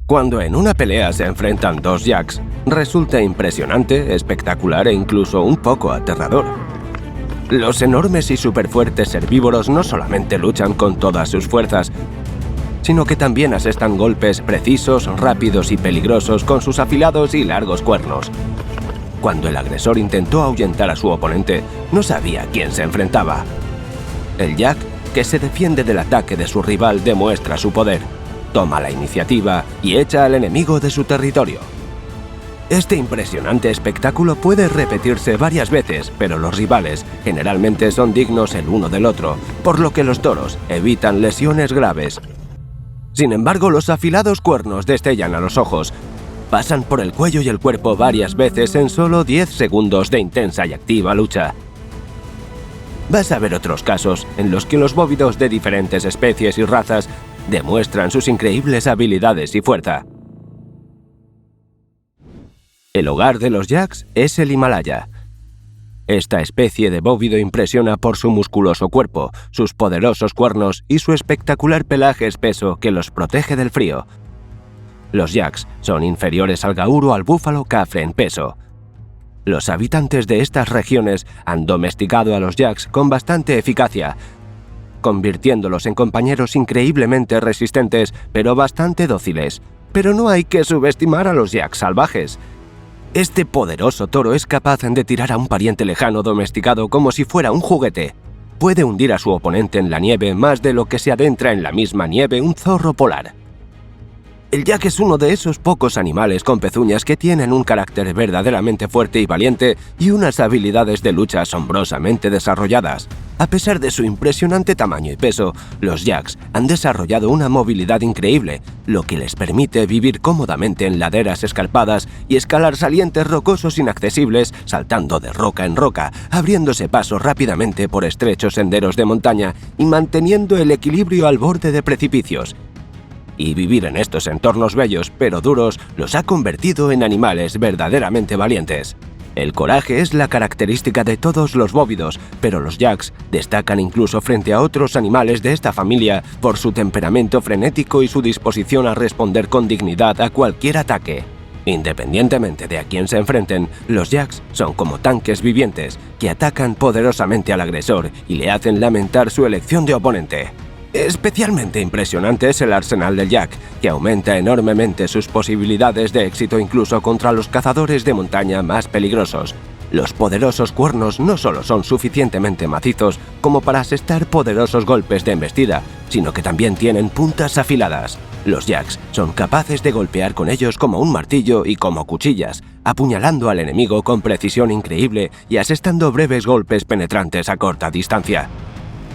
Cuando en una pelea se enfrentan dos Jacks, resulta impresionante, espectacular e incluso un poco aterrador. Los enormes y superfuertes herbívoros no solamente luchan con todas sus fuerzas, sino que también asestan golpes precisos, rápidos y peligrosos con sus afilados y largos cuernos. Cuando el agresor intentó ahuyentar a su oponente, no sabía a quién se enfrentaba. El Jack, que se defiende del ataque de su rival, demuestra su poder, toma la iniciativa y echa al enemigo de su territorio. Este impresionante espectáculo puede repetirse varias veces, pero los rivales generalmente son dignos el uno del otro, por lo que los toros evitan lesiones graves. Sin embargo, los afilados cuernos destellan a los ojos, pasan por el cuello y el cuerpo varias veces en solo 10 segundos de intensa y activa lucha. Vas a ver otros casos en los que los bóvidos de diferentes especies y razas demuestran sus increíbles habilidades y fuerza. El hogar de los Jacks es el Himalaya. Esta especie de bóvido impresiona por su musculoso cuerpo, sus poderosos cuernos y su espectacular pelaje espeso que los protege del frío. Los Jacks son inferiores al gaur o al búfalo cafre en peso. Los habitantes de estas regiones han domesticado a los Jacks con bastante eficacia, convirtiéndolos en compañeros increíblemente resistentes, pero bastante dóciles. Pero no hay que subestimar a los Jacks salvajes. Este poderoso toro es capaz de tirar a un pariente lejano domesticado como si fuera un juguete. Puede hundir a su oponente en la nieve más de lo que se adentra en la misma nieve un zorro polar. El Jack es uno de esos pocos animales con pezuñas que tienen un carácter verdaderamente fuerte y valiente y unas habilidades de lucha asombrosamente desarrolladas. A pesar de su impresionante tamaño y peso, los Jacks han desarrollado una movilidad increíble, lo que les permite vivir cómodamente en laderas escarpadas y escalar salientes rocosos inaccesibles, saltando de roca en roca, abriéndose paso rápidamente por estrechos senderos de montaña y manteniendo el equilibrio al borde de precipicios. Y vivir en estos entornos bellos pero duros los ha convertido en animales verdaderamente valientes. El coraje es la característica de todos los bóvidos, pero los Jacks destacan incluso frente a otros animales de esta familia por su temperamento frenético y su disposición a responder con dignidad a cualquier ataque. Independientemente de a quién se enfrenten, los Jacks son como tanques vivientes que atacan poderosamente al agresor y le hacen lamentar su elección de oponente. Especialmente impresionante es el arsenal del Jack, que aumenta enormemente sus posibilidades de éxito incluso contra los cazadores de montaña más peligrosos. Los poderosos cuernos no solo son suficientemente macizos como para asestar poderosos golpes de embestida, sino que también tienen puntas afiladas. Los Jacks son capaces de golpear con ellos como un martillo y como cuchillas, apuñalando al enemigo con precisión increíble y asestando breves golpes penetrantes a corta distancia.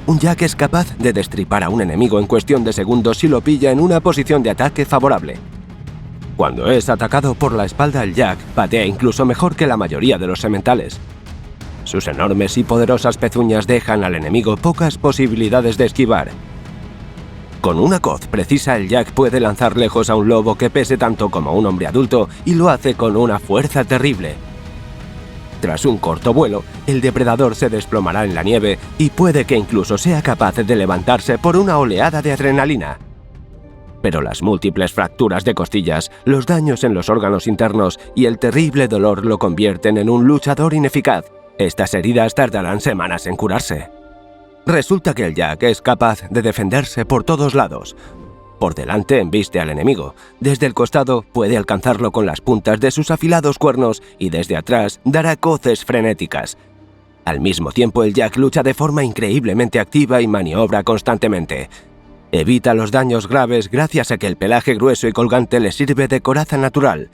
Un Jack es capaz de destripar a un enemigo en cuestión de segundos si lo pilla en una posición de ataque favorable. Cuando es atacado por la espalda, el Jack patea incluso mejor que la mayoría de los sementales. Sus enormes y poderosas pezuñas dejan al enemigo pocas posibilidades de esquivar. Con una coz precisa, el Jack puede lanzar lejos a un lobo que pese tanto como un hombre adulto y lo hace con una fuerza terrible. Tras un corto vuelo, el depredador se desplomará en la nieve y puede que incluso sea capaz de levantarse por una oleada de adrenalina. Pero las múltiples fracturas de costillas, los daños en los órganos internos y el terrible dolor lo convierten en un luchador ineficaz. Estas heridas tardarán semanas en curarse. Resulta que el Jack es capaz de defenderse por todos lados. Por delante embiste al enemigo, desde el costado puede alcanzarlo con las puntas de sus afilados cuernos y desde atrás dará coces frenéticas. Al mismo tiempo, el Jack lucha de forma increíblemente activa y maniobra constantemente. Evita los daños graves gracias a que el pelaje grueso y colgante le sirve de coraza natural.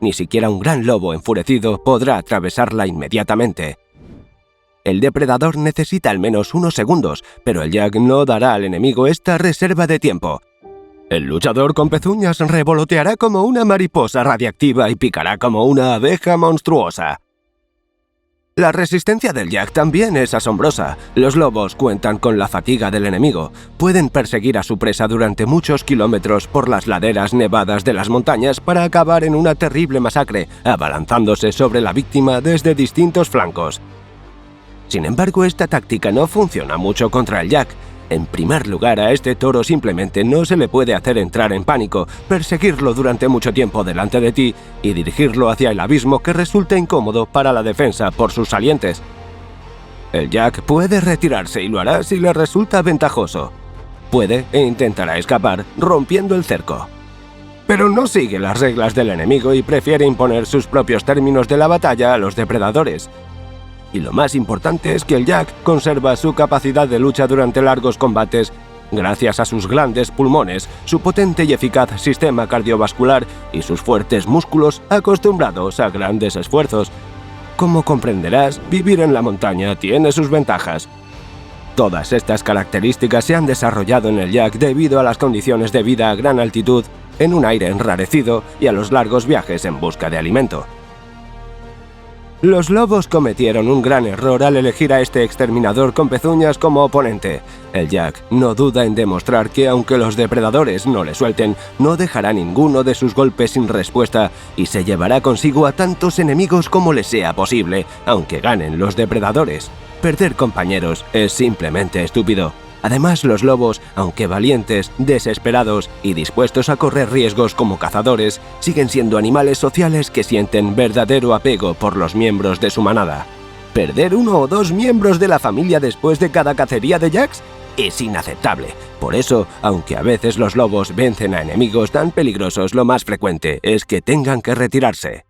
Ni siquiera un gran lobo enfurecido podrá atravesarla inmediatamente. El depredador necesita al menos unos segundos, pero el Jack no dará al enemigo esta reserva de tiempo. El luchador con pezuñas revoloteará como una mariposa radiactiva y picará como una abeja monstruosa. La resistencia del Jack también es asombrosa. Los lobos cuentan con la fatiga del enemigo. Pueden perseguir a su presa durante muchos kilómetros por las laderas nevadas de las montañas para acabar en una terrible masacre, abalanzándose sobre la víctima desde distintos flancos. Sin embargo, esta táctica no funciona mucho contra el Jack. En primer lugar, a este toro simplemente no se le puede hacer entrar en pánico, perseguirlo durante mucho tiempo delante de ti y dirigirlo hacia el abismo que resulta incómodo para la defensa por sus salientes. El jack puede retirarse y lo hará si le resulta ventajoso. Puede e intentará escapar rompiendo el cerco. Pero no sigue las reglas del enemigo y prefiere imponer sus propios términos de la batalla a los depredadores. Y lo más importante es que el jack conserva su capacidad de lucha durante largos combates gracias a sus grandes pulmones, su potente y eficaz sistema cardiovascular y sus fuertes músculos acostumbrados a grandes esfuerzos. Como comprenderás, vivir en la montaña tiene sus ventajas. Todas estas características se han desarrollado en el jack debido a las condiciones de vida a gran altitud, en un aire enrarecido y a los largos viajes en busca de alimento. Los lobos cometieron un gran error al elegir a este exterminador con pezuñas como oponente. El jack no duda en demostrar que aunque los depredadores no le suelten, no dejará ninguno de sus golpes sin respuesta y se llevará consigo a tantos enemigos como le sea posible, aunque ganen los depredadores. Perder compañeros es simplemente estúpido. Además, los lobos, aunque valientes, desesperados y dispuestos a correr riesgos como cazadores, siguen siendo animales sociales que sienten verdadero apego por los miembros de su manada. Perder 1 o 2 miembros de la familia después de cada cacería de jacks es inaceptable. Por eso, aunque a veces los lobos vencen a enemigos tan peligrosos, lo más frecuente es que tengan que retirarse.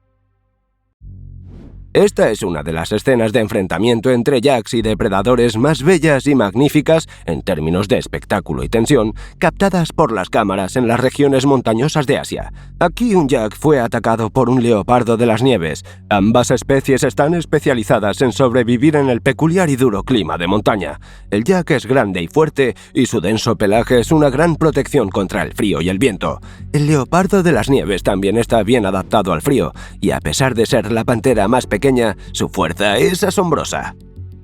Esta es una de las escenas de enfrentamiento entre jacks y depredadores más bellas y magníficas, en términos de espectáculo y tensión, captadas por las cámaras en las regiones montañosas de Asia. Aquí un jack fue atacado por un leopardo de las nieves. Ambas especies están especializadas en sobrevivir en el peculiar y duro clima de montaña. El jack es grande y fuerte, y su denso pelaje es una gran protección contra el frío y el viento. El leopardo de las nieves también está bien adaptado al frío, y a pesar de ser la pantera más pequeña, su fuerza es asombrosa.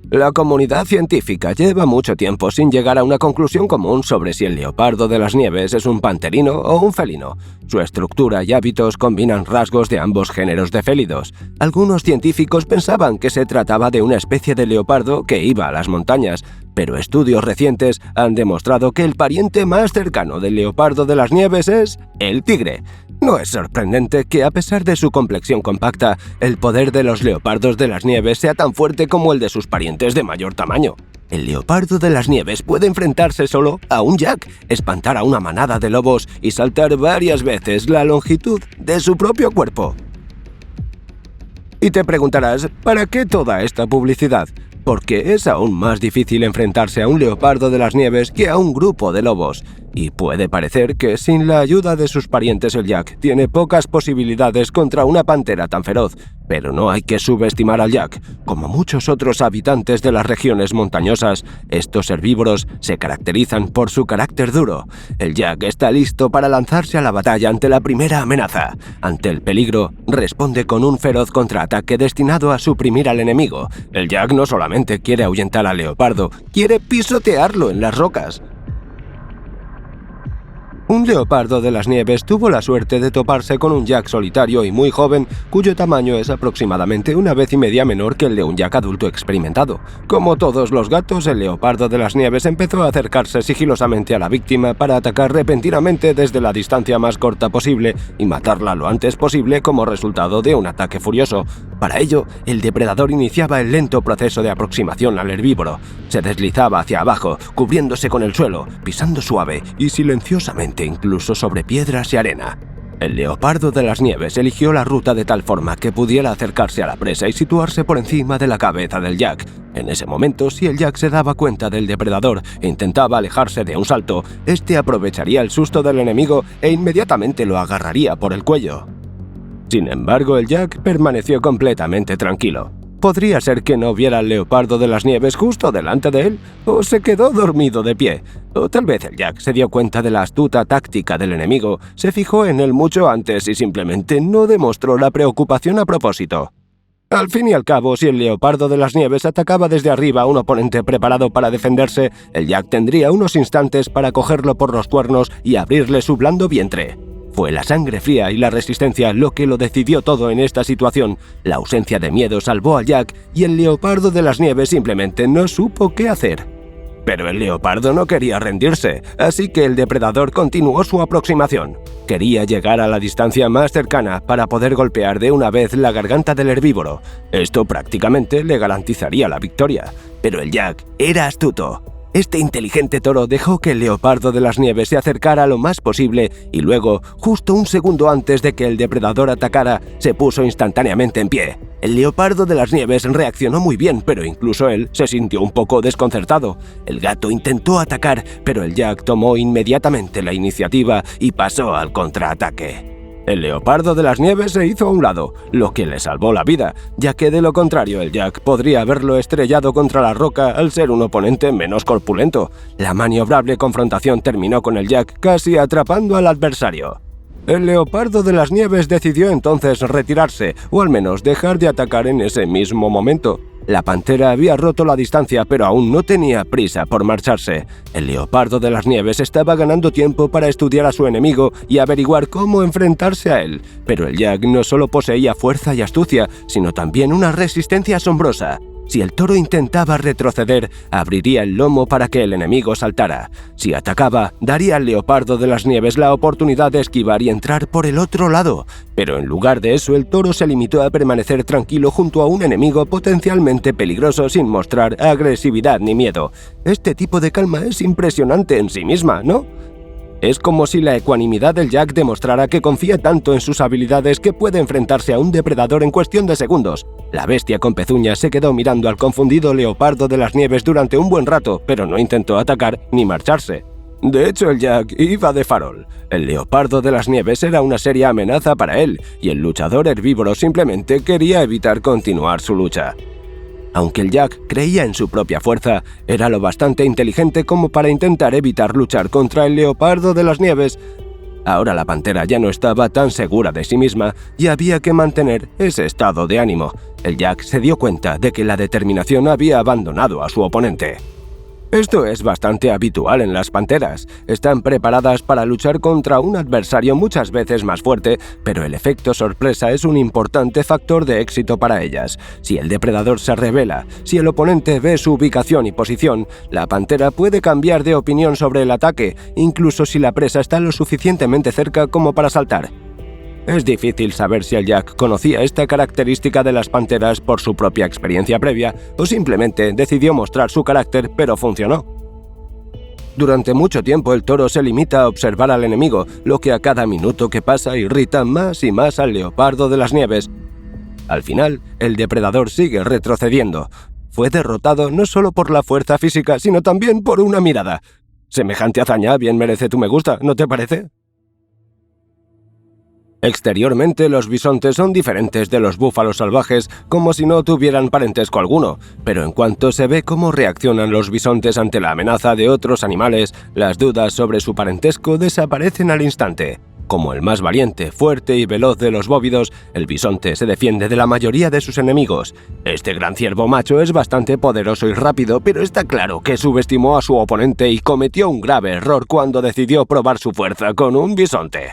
La comunidad científica lleva mucho tiempo sin llegar a una conclusión común sobre si el leopardo de las nieves es un panterino o un felino. Su estructura y hábitos combinan rasgos de ambos géneros de félidos. Algunos científicos pensaban que se trataba de una especie de leopardo que iba a las montañas, pero estudios recientes han demostrado que el pariente más cercano del leopardo de las nieves es el tigre. No es sorprendente que, a pesar de su complexión compacta, el poder de los leopardos de las nieves sea tan fuerte como el de sus parientes de mayor tamaño. El leopardo de las nieves puede enfrentarse solo a un jack, espantar a una manada de lobos y saltar varias veces la longitud de su propio cuerpo. Y te preguntarás, ¿para qué toda esta publicidad? Porque es aún más difícil enfrentarse a un leopardo de las nieves que a un grupo de lobos. Y puede parecer que sin la ayuda de sus parientes el jack tiene pocas posibilidades contra una pantera tan feroz, pero no hay que subestimar al jack. Como muchos otros habitantes de las regiones montañosas, estos herbívoros se caracterizan por su carácter duro. El jack está listo para lanzarse a la batalla ante la primera amenaza. Ante el peligro, responde con un feroz contraataque destinado a suprimir al enemigo. El jack no solamente quiere ahuyentar al leopardo, quiere pisotearlo en las rocas. Un leopardo de las nieves tuvo la suerte de toparse con un jack solitario y muy joven, cuyo tamaño es aproximadamente 1,5 veces menor que el de un jack adulto experimentado. Como todos los gatos, el leopardo de las nieves empezó a acercarse sigilosamente a la víctima para atacar repentinamente desde la distancia más corta posible y matarla lo antes posible como resultado de un ataque furioso. Para ello, el depredador iniciaba el lento proceso de aproximación al herbívoro. Se deslizaba hacia abajo, cubriéndose con el suelo, pisando suave y silenciosamente incluso sobre piedras y arena. El leopardo de las nieves eligió la ruta de tal forma que pudiera acercarse a la presa y situarse por encima de la cabeza del jack. En ese momento, si el jack se daba cuenta del depredador e intentaba alejarse de un salto, este aprovecharía el susto del enemigo e inmediatamente lo agarraría por el cuello. Sin embargo, el jack permaneció completamente tranquilo. Podría ser que no viera al leopardo de las nieves justo delante de él, o se quedó dormido de pie, o tal vez el jack se dio cuenta de la astuta táctica del enemigo, se fijó en él mucho antes y simplemente no demostró la preocupación a propósito. Al fin y al cabo, si el leopardo de las nieves atacaba desde arriba a un oponente preparado para defenderse, el jack tendría unos instantes para cogerlo por los cuernos y abrirle su blando vientre. Fue la sangre fría y la resistencia lo que lo decidió todo en esta situación. La ausencia de miedo salvó al jack y el leopardo de las nieves simplemente no supo qué hacer. pero el leopardo no quería rendirse, así que el depredador continuó su aproximación. Quería llegar a la distancia más cercana para poder golpear de una vez la garganta del herbívoro. Esto prácticamente le garantizaría la victoria, pero el Jack era astuto. Este inteligente toro dejó que el leopardo de las nieves se acercara lo más posible y luego, justo un segundo antes de que el depredador atacara, se puso instantáneamente en pie. El leopardo de las nieves reaccionó muy bien, pero incluso él se sintió un poco desconcertado. El gato intentó atacar, pero el Jack tomó inmediatamente la iniciativa y pasó al contraataque. El leopardo de las nieves se hizo a un lado, lo que le salvó la vida, ya que de lo contrario el Jack podría haberlo estrellado contra la roca al ser un oponente menos corpulento. La maniobrable confrontación terminó con el Jack casi atrapando al adversario. El leopardo de las nieves decidió entonces retirarse, o al menos dejar de atacar en ese mismo momento. La pantera había roto la distancia, pero aún no tenía prisa por marcharse. El leopardo de las nieves estaba ganando tiempo para estudiar a su enemigo y averiguar cómo enfrentarse a él. Pero el Jack no solo poseía fuerza y astucia, sino también una resistencia asombrosa. Si el toro intentaba retroceder, abriría el lomo para que el enemigo saltara. Si atacaba, daría al leopardo de las nieves la oportunidad de esquivar y entrar por el otro lado. Pero en lugar de eso, el toro se limitó a permanecer tranquilo junto a un enemigo potencialmente peligroso sin mostrar agresividad ni miedo. Este tipo de calma es impresionante en sí misma, ¿no? Es como si la ecuanimidad del Jack demostrara que confía tanto en sus habilidades que puede enfrentarse a un depredador en cuestión de segundos. La bestia con pezuñas se quedó mirando al confundido leopardo de las nieves durante un buen rato, pero no intentó atacar ni marcharse. De hecho, el Jack iba de farol. El leopardo de las nieves era una seria amenaza para él, y el luchador herbívoro simplemente quería evitar continuar su lucha. Aunque el Jack creía en su propia fuerza, era lo bastante inteligente como para intentar evitar luchar contra el leopardo de las nieves. Ahora la pantera ya no estaba tan segura de sí misma y había que mantener ese estado de ánimo. El Jack se dio cuenta de que la determinación había abandonado a su oponente. Esto es bastante habitual en las panteras. Están preparadas para luchar contra un adversario muchas veces más fuerte, pero el efecto sorpresa es un importante factor de éxito para ellas. Si el depredador se revela, si el oponente ve su ubicación y posición, la pantera puede cambiar de opinión sobre el ataque, incluso si la presa está lo suficientemente cerca como para saltar. Es difícil saber si el Jack conocía esta característica de las panteras por su propia experiencia previa o simplemente decidió mostrar su carácter, pero funcionó. Durante mucho tiempo el toro se limita a observar al enemigo, lo que a cada minuto que pasa irrita más y más al leopardo de las nieves. Al final, el depredador sigue retrocediendo. Fue derrotado no solo por la fuerza física, sino también por una mirada. Semejante hazaña bien merece tu me gusta, ¿no te parece? Exteriormente, los bisontes son diferentes de los búfalos salvajes, como si no tuvieran parentesco alguno, pero en cuanto se ve cómo reaccionan los bisontes ante la amenaza de otros animales, las dudas sobre su parentesco desaparecen al instante. Como el más valiente, fuerte y veloz de los bóvidos, el bisonte se defiende de la mayoría de sus enemigos. Este gran ciervo macho es bastante poderoso y rápido, pero está claro que subestimó a su oponente y cometió un grave error cuando decidió probar su fuerza con un bisonte.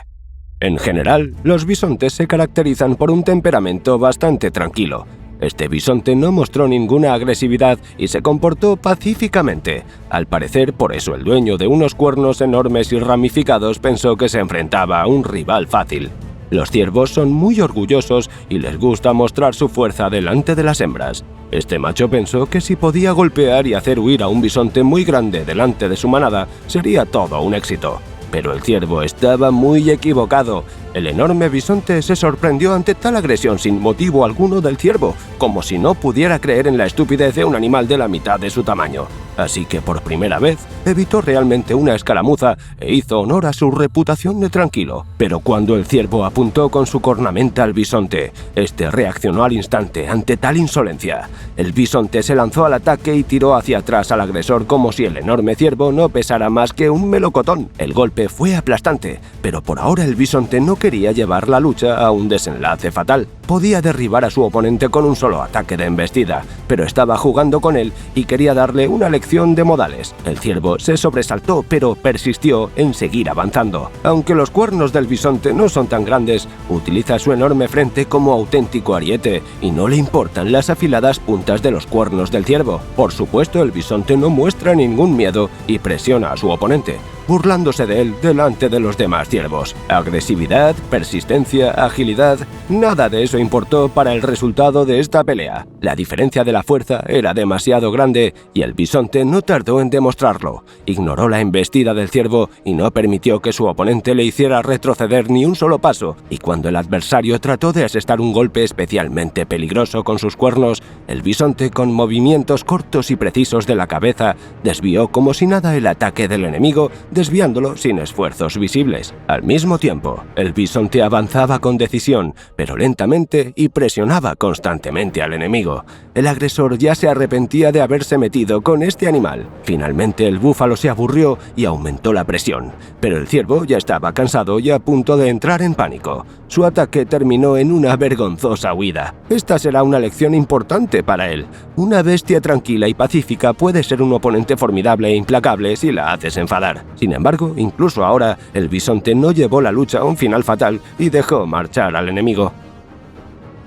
En general, los bisontes se caracterizan por un temperamento bastante tranquilo. Este bisonte no mostró ninguna agresividad y se comportó pacíficamente. Al parecer, por eso el dueño de unos cuernos enormes y ramificados pensó que se enfrentaba a un rival fácil. Los ciervos son muy orgullosos y les gusta mostrar su fuerza delante de las hembras. Este macho pensó que si podía golpear y hacer huir a un bisonte muy grande delante de su manada, sería todo un éxito. Pero el ciervo estaba muy equivocado. El enorme bisonte se sorprendió ante tal agresión sin motivo alguno del ciervo, como si no pudiera creer en la estupidez de un animal de la mitad de su tamaño. Así que por primera vez evitó realmente una escaramuza e hizo honor a su reputación de tranquilo. Pero cuando el ciervo apuntó con su cornamenta al bisonte, este reaccionó al instante ante tal insolencia. El bisonte se lanzó al ataque y tiró hacia atrás al agresor como si el enorme ciervo no pesara más que un melocotón. El golpe fue aplastante, pero por ahora el bisonte no quería llevar la lucha a un desenlace fatal. podía derribar a su oponente con un solo ataque de embestida, pero estaba jugando con él y quería darle una lección de modales. El ciervo se sobresaltó, pero persistió en seguir avanzando. Aunque los cuernos del bisonte no son tan grandes, utiliza su enorme frente como auténtico ariete y no le importan las afiladas puntas de los cuernos del ciervo. Por supuesto, el bisonte no muestra ningún miedo y presiona a su oponente, burlándose de él delante de los demás ciervos. Agresividad, persistencia, agilidad, nada de eso importó para el resultado de esta pelea. La diferencia de la fuerza era demasiado grande y el bisonte no tardó en demostrarlo. Ignoró la embestida del ciervo y no permitió que su oponente le hiciera retroceder ni un solo paso, y cuando el adversario trató de asestar un golpe especialmente peligroso con sus cuernos, el bisonte, con movimientos cortos y precisos de la cabeza, desvió como si nada el ataque del enemigo, desviándolo sin esfuerzos visibles. Al mismo tiempo, el bisonte avanzaba con decisión, pero lentamente, y presionaba constantemente al enemigo. El agresor ya se arrepentía de haberse metido con este animal. Finalmente el búfalo se aburrió y aumentó la presión, pero el ciervo ya estaba cansado y a punto de entrar en pánico. Su ataque terminó en una vergonzosa huida. Esta será una lección importante para él. Una bestia tranquila y pacífica puede ser un oponente formidable e implacable si la haces enfadar. Sin embargo, incluso ahora, el bisonte no llevó la lucha a un final fatal y dejó marchar al enemigo.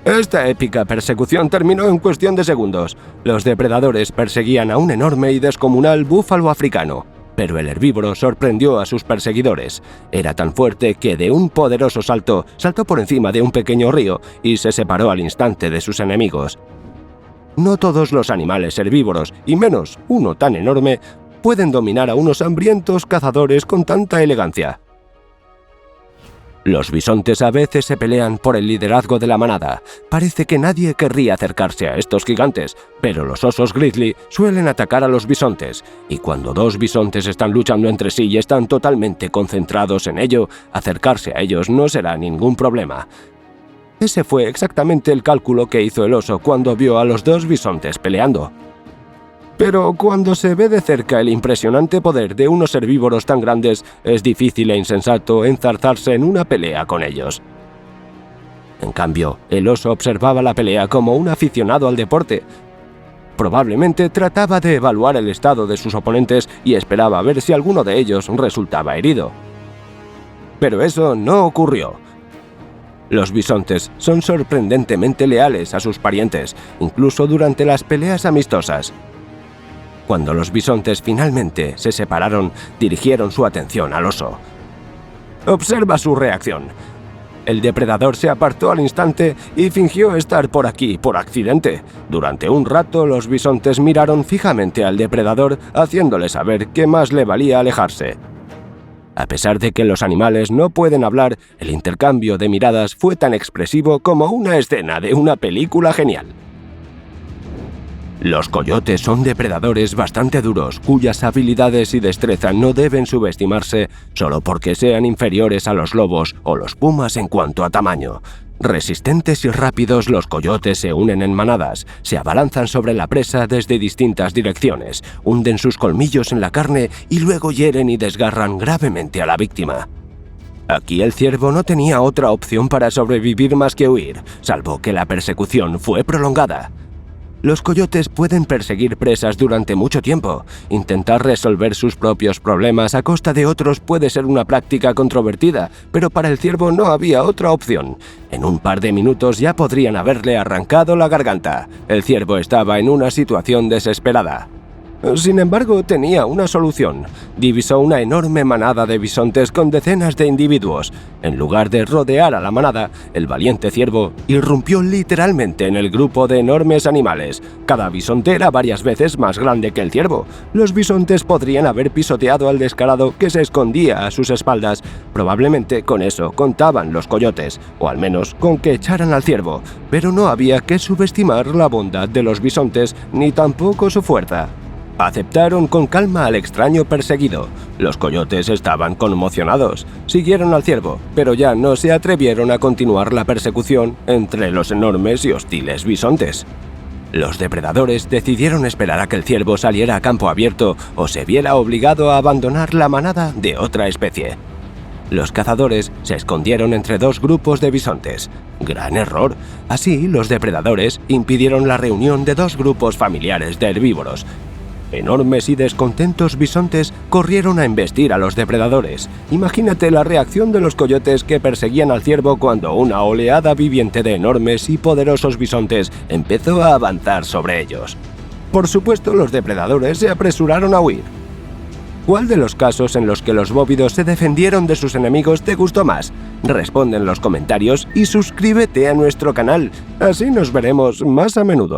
Esta épica persecución terminó en cuestión de segundos. Los depredadores perseguían a un enorme y descomunal búfalo africano, pero el herbívoro sorprendió a sus perseguidores. Era tan fuerte que de un poderoso saltó por encima de un pequeño río y se separó al instante de sus enemigos. No todos los animales herbívoros, y menos uno tan enorme, pueden dominar a unos hambrientos cazadores con tanta elegancia. Los bisontes a veces se pelean por el liderazgo de la manada. Parece que nadie querría acercarse a estos gigantes, pero los osos grizzly suelen atacar a los bisontes, y cuando dos bisontes están luchando entre sí y están totalmente concentrados en ello, acercarse a ellos no será ningún problema. Ese fue exactamente el cálculo que hizo el oso cuando vio a los dos bisontes peleando. Pero cuando se ve de cerca el impresionante poder de unos herbívoros tan grandes, es difícil e insensato enzarzarse en una pelea con ellos. En cambio, el oso observaba la pelea como un aficionado al deporte. Probablemente trataba de evaluar el estado de sus oponentes y esperaba ver si alguno de ellos resultaba herido. Pero eso no ocurrió. Los bisontes son sorprendentemente leales a sus parientes, incluso durante las peleas amistosas. Cuando los bisontes finalmente se separaron, dirigieron su atención al oso. Observa su reacción. El depredador se apartó al instante y fingió estar por aquí por accidente. Durante un rato los bisontes miraron fijamente al depredador, haciéndole saber que más le valía alejarse. A pesar de que los animales no pueden hablar, el intercambio de miradas fue tan expresivo como una escena de una película genial. Los coyotes son depredadores bastante duros, cuyas habilidades y destreza no deben subestimarse solo porque sean inferiores a los lobos o los pumas en cuanto a tamaño. Resistentes y rápidos, los coyotes se unen en manadas, se abalanzan sobre la presa desde distintas direcciones, hunden sus colmillos en la carne y luego hieren y desgarran gravemente a la víctima. Aquí el ciervo no tenía otra opción para sobrevivir más que huir, salvo que la persecución fue prolongada. Los coyotes pueden perseguir presas durante mucho tiempo. Intentar resolver sus propios problemas a costa de otros puede ser una práctica controvertida, pero para el ciervo no había otra opción. En un par de minutos ya podrían haberle arrancado la garganta. El ciervo estaba en una situación desesperada. Sin embargo, tenía una solución. Divisó una enorme manada de bisontes con decenas de individuos. En lugar de rodear a la manada, el valiente ciervo irrumpió literalmente en el grupo de enormes animales. Cada bisonte era varias veces más grande que el ciervo. Los bisontes podrían haber pisoteado al descarado que se escondía a sus espaldas. Probablemente con eso contaban los coyotes, o al menos con que echaran al ciervo. Pero no había que subestimar la bondad de los bisontes, ni tampoco su fuerza. Aceptaron con calma al extraño perseguido. Los coyotes estaban conmocionados. Siguieron al ciervo, pero ya no se atrevieron a continuar la persecución entre los enormes y hostiles bisontes. Los depredadores decidieron esperar a que el ciervo saliera a campo abierto o se viera obligado a abandonar la manada de otra especie. Los cazadores se escondieron entre dos grupos de bisontes. ¡Gran error! Así, los depredadores impidieron la reunión de dos grupos familiares de herbívoros. Enormes y descontentos bisontes corrieron a embestir a los depredadores. Imagínate la reacción de los coyotes que perseguían al ciervo cuando una oleada viviente de enormes y poderosos bisontes empezó a avanzar sobre ellos. Por supuesto, los depredadores se apresuraron a huir. ¿Cuál de los casos en los que los bóvidos se defendieron de sus enemigos te gustó más? Responde en los comentarios y suscríbete a nuestro canal. Así nos veremos más a menudo.